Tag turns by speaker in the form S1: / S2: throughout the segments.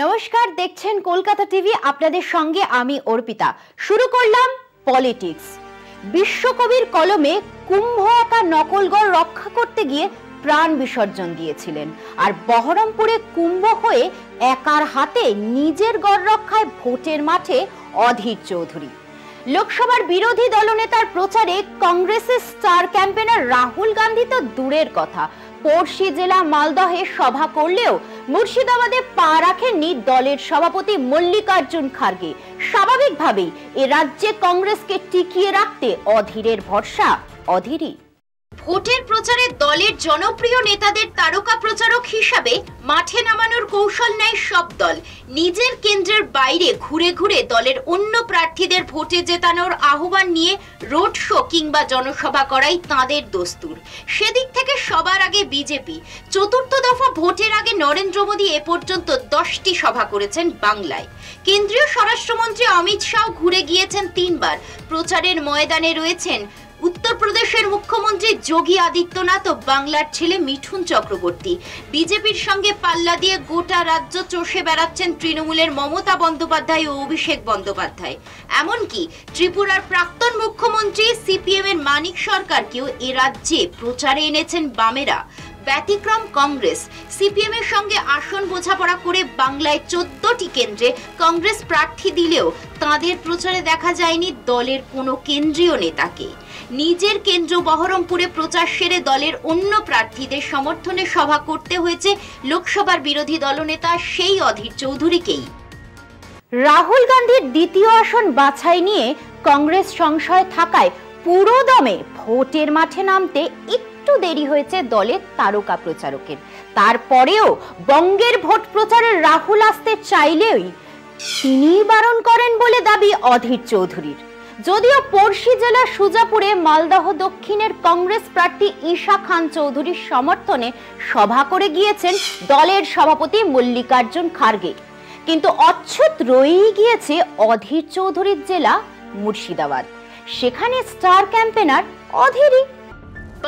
S1: নমস্কার, দেখছেন কলকাতা টিভি। আপনাদের সঙ্গে আমি অর্পিতা। শুরু করলাম পলিটিক্স। বিশ্বকবির কলমে কুম্ভ আঁকা নকলগড় রক্ষা করতে গিয়ে প্রাণ বিসর্জন দিয়েছিলেন, আর বহরমপুরে কুম্ভ হয়ে একার হাতে নিজের গড় রক্ষায় ভোটের মাঠে অধীর চৌধুরী। লোকসভার বিরোধী দলনেতার প্রচারে কংগ্রেসের স্টার ক্যাম্পেনার রাহুল গান্ধী তো দূরের কথা, পড়শি জেলা মালদহে সভা করলেও মুর্শিদাবাদে পা রাখেননি দলের সভাপতি মল্লিকার্জুন খার্গে। স্বাভাবিকভাবেই এ রাজ্যে কংগ্রেসকে টিকিয়ে রাখতে অধীরের ভরসা অধীরই। ভোটের প্রচারে দলের জনপ্রিয় নেতাদের তারকা প্রচারক হিসাবে মাঠে নামানোর কৌশল নেয় সব দল। নিজের কেন্দ্রের বাইরে ঘুরে ঘুরে দলের অন্য প্রার্থীদের ভোটে জেতানোর আহ্বান নিয়ে রোড শো কিংবা জনসভা করাই তাঁদের দস্তুর। সেদিক থেকে সবার আগে বিজেপি। চতুর্থ দফা ভোটের আগে নরেন্দ্র মোদী এ পর্যন্ত 10টি সভা করেছেন বাংলায়। কেন্দ্রীয় স্বরাষ্ট্রমন্ত্রী অমিত শাহ ঘুরে গিয়েছেন 3 বার। প্রচারের ময়দানে রয়েছেন উত্তরপ্রদেশের মুখ্যমন্ত্রী যোগী আদিত্যনাথ ও বাংলার ছেলে মিঠুন চক্রবর্তী। বিজেপির সঙ্গে পাল্লা দিয়ে গোটা রাজ্য চষে বেড়াচ্ছেন তৃণমূলের মমতা বন্দ্যোপাধ্যায় ও অভিষেক বন্দ্যোপাধ্যায়। এমনকি ত্রিপুরার প্রাক্তন মুখ্যমন্ত্রী সিপিএম এর মানিক সরকারকেও এ রাজ্যে প্রচারে এনেছেন বামেরা। ব্যতিক্রম কংগ্রেস। সিপিএম এর সঙ্গে আসন বোঝাপড়া করে বাংলায় 14টি কেন্দ্রে কংগ্রেস প্রার্থী দিলেও তাদের প্রচারে দেখা যায়নি দলের কোনো কেন্দ্রীয় নেতাকে। নিজের কেন্দ্র বহরমপুরে প্রচার সেরে দলের অন্য প্রার্থীদের সমর্থনে সভা করতে হয়েছে লোকসভার বিরোধী দলনেতা সেই অধীর চৌধুরীকেই। রাহুল গান্ধীর দ্বিতীয় আসন বাছাই নিয়ে কংগ্রেস সংশয় থাকায় পুরো দমে ভোটের মাঠে নামতে একটু দেরি হয়েছে দলের তারকা প্রচারকের। তারপরেও বঙ্গের ভোট প্রচারে রাহুল আসতে চাইলেই তিনিই বারণ করেন বলে দাবি অধীর চৌধুরীর। যদিও পড়শি জেলার সুজাপুরে মালদহ দক্ষিণের কংগ্রেস প্রার্থী ঈশা খান চৌধুরীর সমর্থনে সভা করে গিয়েছেন দলের সভাপতি মল্লিকার্জুন খার্গে, কিন্তু অচ্ছুত রয়েই গিয়েছে অধীর চৌধুরীর জেলা মুর্শিদাবাদ। সেখানে স্টার ক্যাম্পেনার অধীরই।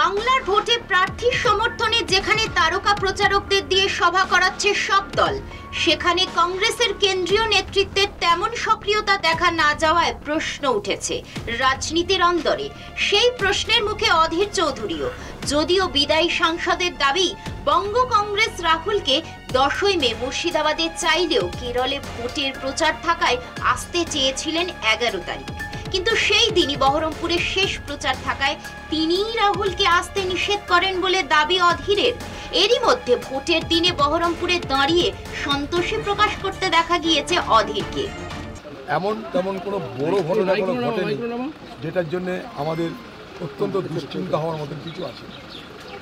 S1: বাংলার ভোটে প্রার্থীর সমর্থনে যেখানে তারকা প্রচারকদের দিয়ে সভা করাচ্ছে সব দল, সেখানে কংগ্রেসের কেন্দ্রীয় নেতৃত্বের তেমন সক্রিয়তা দেখা না যাওয়ায় প্রশ্ন উঠেছে রাজনীতির অন্দরে। সেই প্রশ্নের মুখে অধীর চৌধুরীও। যদিও বিদায়ী সাংসদের দাবি বঙ্গ কংগ্রেস রাহুলকে 10ই মে মুর্শিদাবাদে চাইলেও কেরলে ভোটের প্রচার থাকায় আসতে চেয়েছিলেন 11 তারিখ, কিন্তু সেই দিনই বহরমপুরের শেষ প্রচার থাকায় তিনিই রাহুলকে আসতে নিষেধ করেন বলে দাবি অধীরের। এরই মধ্যে ভোটের দিনে বহরমপুরে দাঁড়িয়ে সন্তোষী প্রকাশ করতে দেখা গিয়েছে অধীরকে।
S2: এমন তেমন কোনো বড় ঘটনা কোনো ঘটেনি যেটার জন্য আমাদের অত্যন্ত দুশ্চিন্তা হওয়ার মতন কিছু আছে।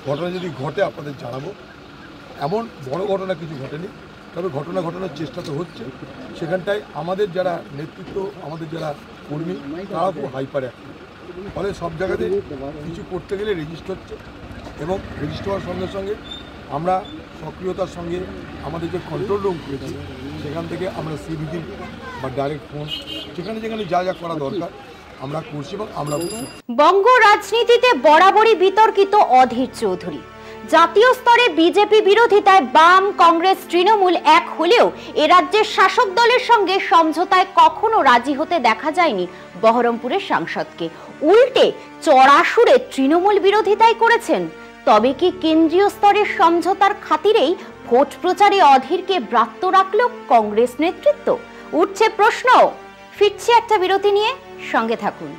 S2: ঘটনা যদি ঘটে আপনাদের জানাবো। এমন বড় ঘটনা কিছু ঘটেনি, তবে ঘটনা ঘটানোর চেষ্টা তো হচ্ছে। সেখানটায় আমাদের যারা নেতৃত্ব, আমাদের যারা কর্মী, তারা খুব হাইপার অ্যাক্টিভ। ফলে সব জায়গাতে কিছু করতে গেলে রেজিস্টার হচ্ছে, এবং রেজিস্টার হওয়ার সঙ্গে সঙ্গে আমরা সক্রিয়তার সঙ্গে আমাদের যে কন্ট্রোল রুম করেছি সেখান থেকে আমরা সিভিডি বা ডাইরেক্ট ফোন যেখানে যেখানে যা যা করা দরকার আমরা করছি এবং আমরা
S1: বঙ্গ রাজনীতিতে বরাবরই বিতর্কিত অধীর চৌধুরী। জাতীয় স্তরে বিজেপি বিরোধিতায় বাম, কংগ্রেস, তৃণমূল এক হলেও এ রাজ্যের শাসক দলের সঙ্গে সমঝোতায় কখনো রাজি হতে দেখা যায়নি বহরমপুরের সাংসদকে। উল্টে চড়া সুরে তৃণমূল বিরোধিতাই করেছেন। তবে কি কেন্দ্রীয় স্তরের সমঝোতার খাতিরেই ভোট প্রচারে অধীরকে ব্রাত্য রাখল কংগ্রেস নেতৃত্ব? উঠছে প্রশ্ন। ফিরছে একটা বিরতি নিয়ে, সঙ্গে থাকুন।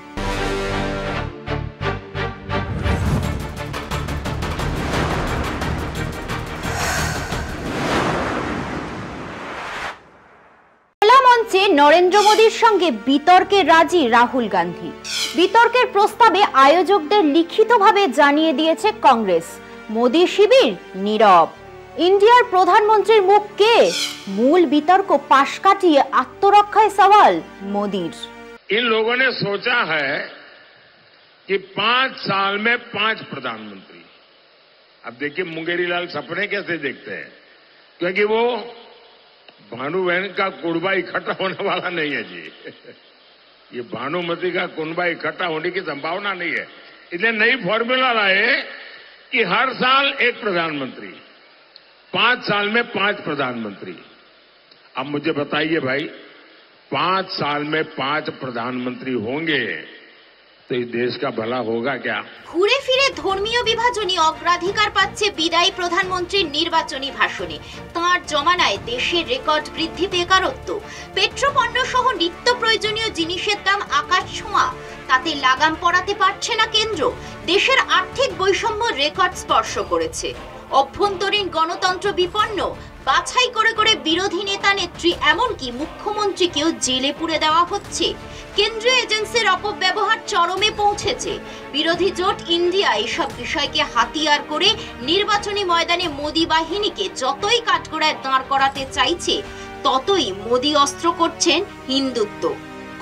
S1: নরেন্দ্র মোদীর সঙ্গে বিতর্কে রাজি রাহুল গান্ধী। বিতর্কের প্রস্তাবে আয়োজকদের লিখিতভাবে জানিয়ে দিয়েছে কংগ্রেস। মোদী শিবির নীরব। ইন্ডিয়ার প্রধানমন্ত্রীর মুখ কে? মূল বিতর্ক পাশ কাটিয়ে আত্মরক্ষায় সওয়াল মোদীর।
S3: इन लोगों ने सोचा है कि 5 साल में 5 प्रधानमंत्री। अब देखिए मुंगेरी लाल सपने कैसे देखते हैं, क्योंकि वो भानु बहन का कुनबा इकट्ठा होने वाला नहीं है जी। ये भानुमती का कुनबा इकट्ठा होने की संभावना नहीं है। इसलिए नई फॉर्मूला लाए कि हर साल एक प्रधानमंत्री, 5 साल में 5 प्रधानमंत्री। अब मुझे बताइए भाई, 5 साल में 5 प्रधानमंत्री होंगे तो इस देश का भला होगा क्या?
S1: ঘুরে ফিরে ধর্মীয় বিভাজনই অগ্রাধিকার পাচ্ছে বিদায়ী প্রধানমন্ত্রীর নির্বাচনী ভাষণে। তাঁর জমানায় দেশের রেকর্ড বৃদ্ধি বেকারত্ব, পেট্রোপণ্য সহ নিত্য প্রয়োজনীয় জিনিসের দাম আকাশ ছোঁয়া, তাতে লাগাম পড়াতে পারছে না কেন্দ্র। দেশের আর্থিক বৈষম্য রেকর্ড স্পর্শ করেছে। অভ্যন্তরীণ গণতন্ত্র বিপন্ন, বাছাই করে করে বিরোধী নেতা নেত্রী এমনকি মুখ্যমন্ত্রীকেও জেলে পুরে দেওয়া হচ্ছে। কেন্দ্রীয় এজেন্সির অপব্যবহার চরমে পৌঁছেছে। বিরোধী জোট ইন্ডিয়া এইসব বিষয়কে হাতিয়ার করে নির্বাচনী ময়দানে মোদি বাহিনীকে যতই কাঠগড়ায় দাঁড় করাতে চাইছে, ততই মোদি অস্ত্র করছেন হিন্দুত্ব।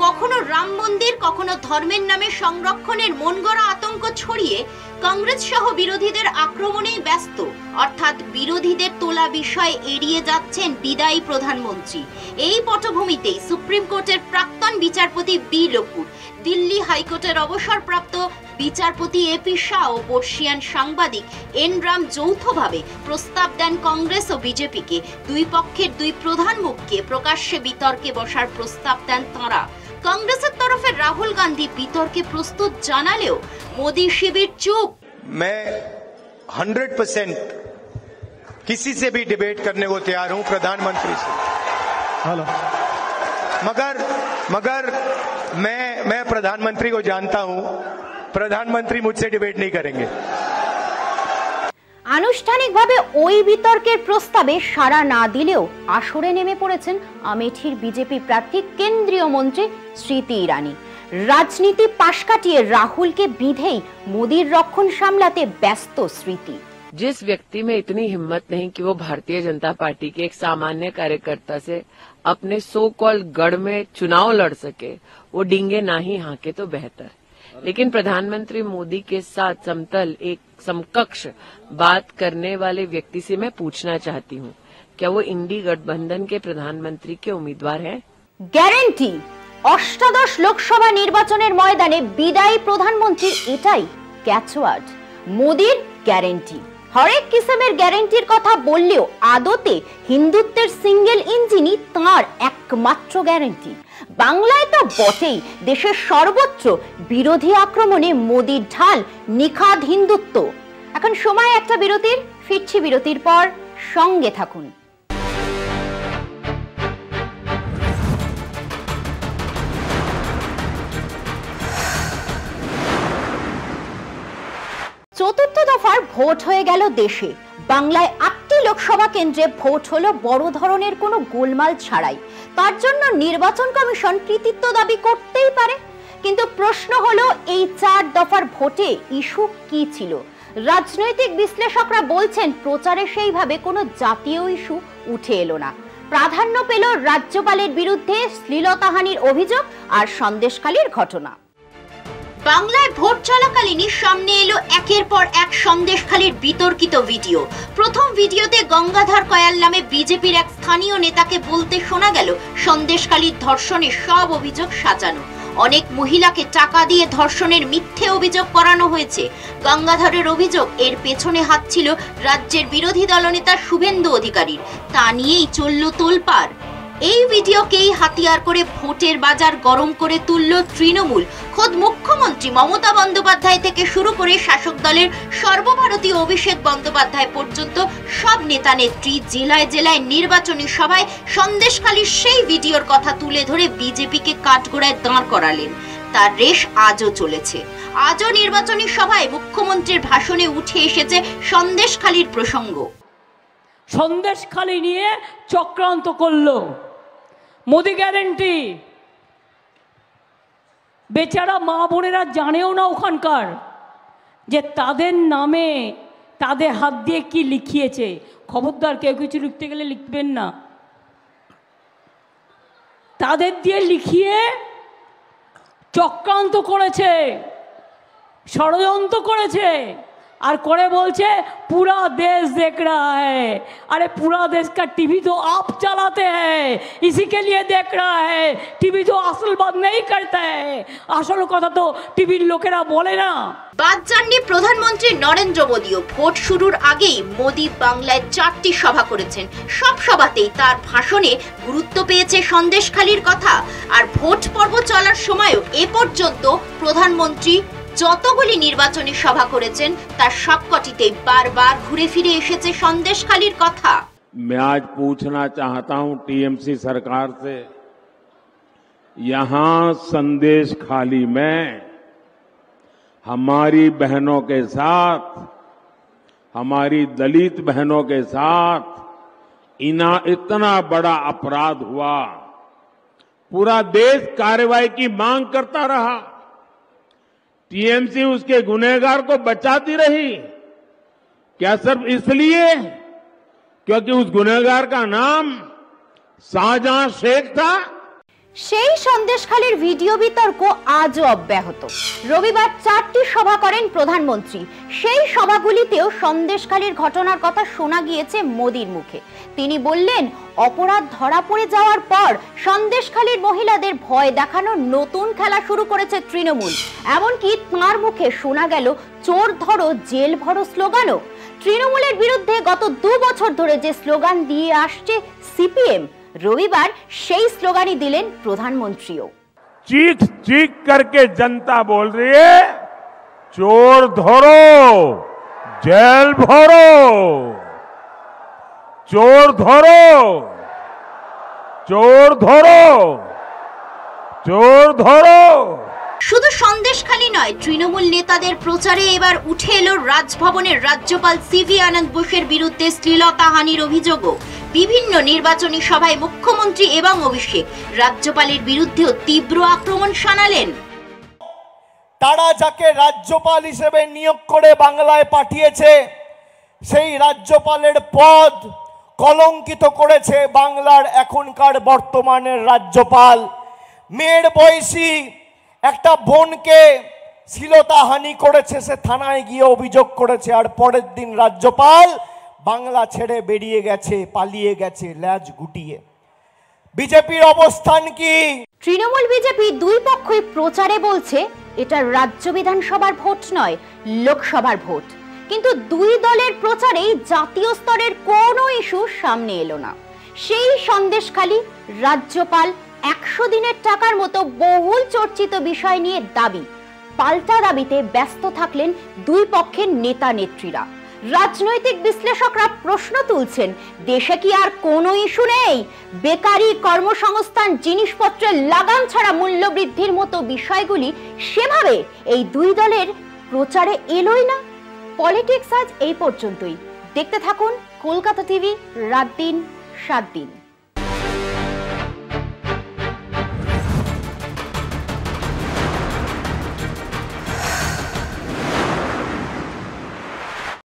S1: কখনো রাম মন্দির, কখনো ধর্মের নামে সংরক্ষণের মনগড়া আতঙ্ক ছড়িয়ে কংগ্রেস সহ বিরোধীদের আক্রমণেই ব্যস্ত। অর্থাৎ বিরোধীদের তোলা বিষয় এড়িয়ে যাচ্ছেন বিদায়ী প্রধানমন্ত্রী। এই পটভূমিতেই সুপ্রিম কোর্টের প্রাক্তন বিচারপতি বি লোকুর, দিল্লি হাইকোর্টের অবসরপ্রাপ্ত বিচারপতি এপি শাহ ও বর্ষিয়ান সাংবাদিক এন রাম যৌথভাবে প্রস্তাব দেন কংগ্রেস ও বিজেপিকে। দুই পক্ষের দুই প্রধান মুখকে প্রকাশ্যে বিতর্কে বসার প্রস্তাব দেন তাঁরা। কাংগ্রেসের তরফে রাহুল গান্ধী বিতর্কে প্রস্তুত জানালেও মোদি শিবির চুপ।
S4: मैं 100% किसी से भी डिबेट करने को तैयार हूं, प्रधानमंत्री से। हेलो, मगर मैं प्रधानमंत्री को जानता हूं, प्रधानमंत्री मुझसे डिबेट नहीं करेंगे।
S1: আনুষ্ঠানিকভাবে ওই বিতর্কের প্রস্তাবে সাড়া না দিলেও আসরে নেমে পড়েছেন আমেঠির বিজেপি প্রার্থী কেন্দ্রীয় মন্ত্রী স্মৃতি ইরানি। রাজনীতি পাশ কাটিয়ে রাহুলকে বিঁধেই মোদির রক্ষণ সামলাতে ব্যস্ত স্মৃতি।
S5: जिस व्यक्ति में इतनी हिम्मत नहीं कि वो भारतीय जनता पार्टी के एक सामान्य कार्यकर्ता से अपने सो कॉल गढ़ में चुनाव लड़ सके, वो डींगे ना ही हाके तो बेहतर। लेकिन प्रधानमंत्री मोदी के साथ समतल एक समकक्ष बात करने वाले व्यक्ति से मैं पूछना चाहती हूँ, क्या वो इंडी गठबंधन के प्रधानमंत्री के उम्मीदवार हैं?
S1: গ্যারান্টি অষ্টাদশ লোকসভা নির্বাচনের ময়দানে বিদায়ী প্রধানমন্ত্রী এটাই ক্যাচওয়ার্ড, মোদির গ্যারান্টি। হরেক কিসমের গ্যারান্টির কথা বললেও আদতে হিন্দুত্বের সিঙ্গেল ইঞ্জিনই তাঁর একমাত্র গ্যারান্টি। বাংলায় তো বটেই, দেশের সর্বত্র বিরোধী আক্রমণে মোদির ঢাল নিখাদ হিন্দুত্ব। এখন সময় একটা বিরতির, ফিরছি বিরতির পর, সঙ্গে থাকুন। চতুর্থ দফার ভোট হয়ে গেল দেশে। বাংলায় 8টি লোকসভা কেন্দ্রে ভোট হলো বড় ধরনের কোনো গোলমাল ছাড়াই। তার জন্য নির্বাচন কমিশন কৃতিত্ব দাবি করতেই পারে, কিন্তু প্রশ্ন হলো এই 4 দফার ভোটে ইস্যু কি ছিল? রাজনৈতিক বিশ্লেষকরা বলছেন প্রচারে সেইভাবে কোনো জাতীয় ইস্যু উঠে এলো না। প্রাধান্য পেল রাজ্যপালের বিরুদ্ধে শ্লীলতাহানির অভিযোগ আর সন্দেশখালীর ঘটনা। বাংলায় ভোট চলাকালীনই সামনে এলো একের পর এক সন্দেশখালীর বিতর্কিত ভিডিও। প্রথম ভিডিওতে গঙ্গাধর কয়াল নামে বিজেপির এক স্থানীয় নেতাকে বলতে শোনা গেল সন্দেশখালীর ধর্ষণের সব অভিযোগ সাজানো। অনেক মহিলাকে টাকা দিয়ে ধর্ষণের মিথ্যে অভিযোগ করানো হয়েছে। গঙ্গাধরের অভিযোগ এর পেছনে হাত ছিল রাজ্যের বিরোধী দলনেতা শুভেন্দু অধিকারীর। তা নিয়েই চলল তোলপাড়। এই ভিডিওকেই হাতিয়ার করে ভোটের বাজার গরম করে তুলল তৃণমূল। খোদ মুখ্যমন্ত্রী মমতা বন্দ্যোপাধ্যায় থেকে শুরু করে শাসক দলের সর্বভারতীয় অভিষেক বন্দ্যোপাধ্যায় পর্যন্ত সব নেতা নেত্রী জেলায় জেলায় নির্বাচনী সভায় সন্দেশখালীর সেই ভিডিওর কথা তুলে ধরে বিজেপিকে কাঠগড়ায় দাঁড় করালেন। তার রেশ আজও চলেছে। আজও নির্বাচনী সভায় মুখ্যমন্ত্রীর ভাষণে উঠে এসেছে সন্দেশখালীর প্রসঙ্গ।
S6: সন্দেশখালী নিয়ে চক্রান্ত করলো, মোদি গ্যারেন্টি। বেচারা মা বোনেরা জানেও না ওখানকার যে তাদের নামে তাদের হাত দিয়ে কি লিখিয়েছে। খবরদার কেউ কিছু লিখতে গেলে লিখবেন না। তাদের দিয়ে লিখিয়ে চক্রান্ত করেছে, ষড়যন্ত্র করেছে। और करे बोलছে पूरा देश देख रहा है। अरे पूरा देश का टीवी तो आप चलाते हैं, इसी के लिए देख रहा है। टीवी तो असल बात नहीं करता है, असल কথা তো টিভির লোকেরা বলে না।
S1: বাদ যাননি প্রধানমন্ত্রী নরেন্দ্র মোদীও। ভোট শুরুর আগেই মোদী বাংলায় 4টি সভা করেছেন। সব সভাতেই তার ভাষণে গুরুত্ব পেয়েছে সন্দেশখালির কথা। আর ভোট পর্ব চলার সময়ও এ পর্যন্ত প্রধানমন্ত্রী যতগুলি নির্বাচনী সভা করেছেন তার সবকটিতেই বারবার ঘুরে ফিরে এসেছে সন্দেশখালির কথা।
S3: मैं आज पूछना चाहता हूं टीएमसी सरकार से, यहां संदेशखाली में हमारी बहनों के साथ, हमारी दलित बहनों के साथ इतना बड़ा अपराध हुआ, पूरा देश कार्रवाई की मांग करता रहा, टीएमसी उसके गुनहगार को बचाती रही। क्या सिर्फ इसलिए क्योंकि उस गुनहगार का नाम शाहजहां शेख था?
S1: সেই সন্দেশখালির ভিডিও বিতর্ক আজও অব্যাহত। রবিবার 4টি সভা করেন প্রধানমন্ত্রী। সেই সভাগুলিতেও সন্দেশখালির ঘটনার কথা শোনা গিয়েছে মোদির মুখে। তিনি বললেন, অপরাধ ধরা পড়ে যাওয়ার পর সন্দেশখালির মহিলাদের ভয় দেখানোর নতুন খেলা শুরু করেছে তৃণমূল। এমনকি তাঁর মুখে শোনা গেল চোর ধরো জেল ভরো স্লোগানও। তৃণমূলের বিরুদ্ধে গত 2 বছর ধরে যে স্লোগান দিয়ে আসছে সিপিএম, रविवार সেই স্লোগানই দিলেন প্রধানমন্ত্রীও।
S3: चीख चीख करके जनता बोल रही है, चोर धरो जेल भरो, चोर धरो चोर धरो चोर धरो।
S1: শুধু সন্দেশখালি নয়, তৃণমূল নেতাদের প্রচারে এবার উঠে এলো রাজভবনের রাজ্যপাল সিভি আনন্দ বোসের বিরুদ্ধে শ্লীলতাহানির অভিযোগও। বিভিন্ন নির্বাচনী সভায় মুখ্যমন্ত্রী এবং অভিষেক রাজ্যপালের বিরুদ্ধেও তীব্র আক্রমণ শানালেন।
S7: তারা যাকে রাজ্যপাল হিসেবে নিয়োগ করে বাংলায় পাঠিয়েছে, সেই রাজ্যপালের পদ কলঙ্কিত করেছে বাংলার এখনকার বর্তমানের রাজ্যপাল। মেয়ের বয়সী একটা বোনকে শ্লীলতাহানি করেছে, সে থানায় গিয়ে অভিযোগ করেছে, আর পরের দিন রাজ্যপাল বাংলা ছেড়ে বেরিয়ে গেছে, পালিয়ে গেছে ল্যাজ গুটিয়ে। বিজেপির অবস্থান কি?
S1: তৃণমূল বিজেপি দুই পক্ষই প্রচারে বলছে এটা রাজ্য বিধানসভার ভোট নয়, লোকসভার ভোট। কিন্তু দুই দলের প্রচারেই জাতীয় স্তরের কোনো ইস্যু সামনে এলো না। সেই সন্দেশখালি রাজ্যপাল 100 দিনের টাকার মতো বহুল চর্চিত বিষয় নিয়ে দাবি পাল্টা দাবিতে ব্যস্ত থাকলেন দুই পক্ষের নেতা নেত্রীরা। রাজনৈতিক বিশ্লেষকরা প্রশ্ন তুলছেন, দেশে কি আর কোনো ইস্যু নেই? বেকারি, কর্মসংস্থান, জিনিসপত্রের লাগাম ছাড়া মূল্য বৃদ্ধির মতো বিষয়গুলি সেভাবে এই দুই দলের প্রচারে এলোই না। পলিটিক্স আজ এই পর্যন্তই। দেখতে থাকুন কলকাতা টিভি, রাত দিন 7 দিন।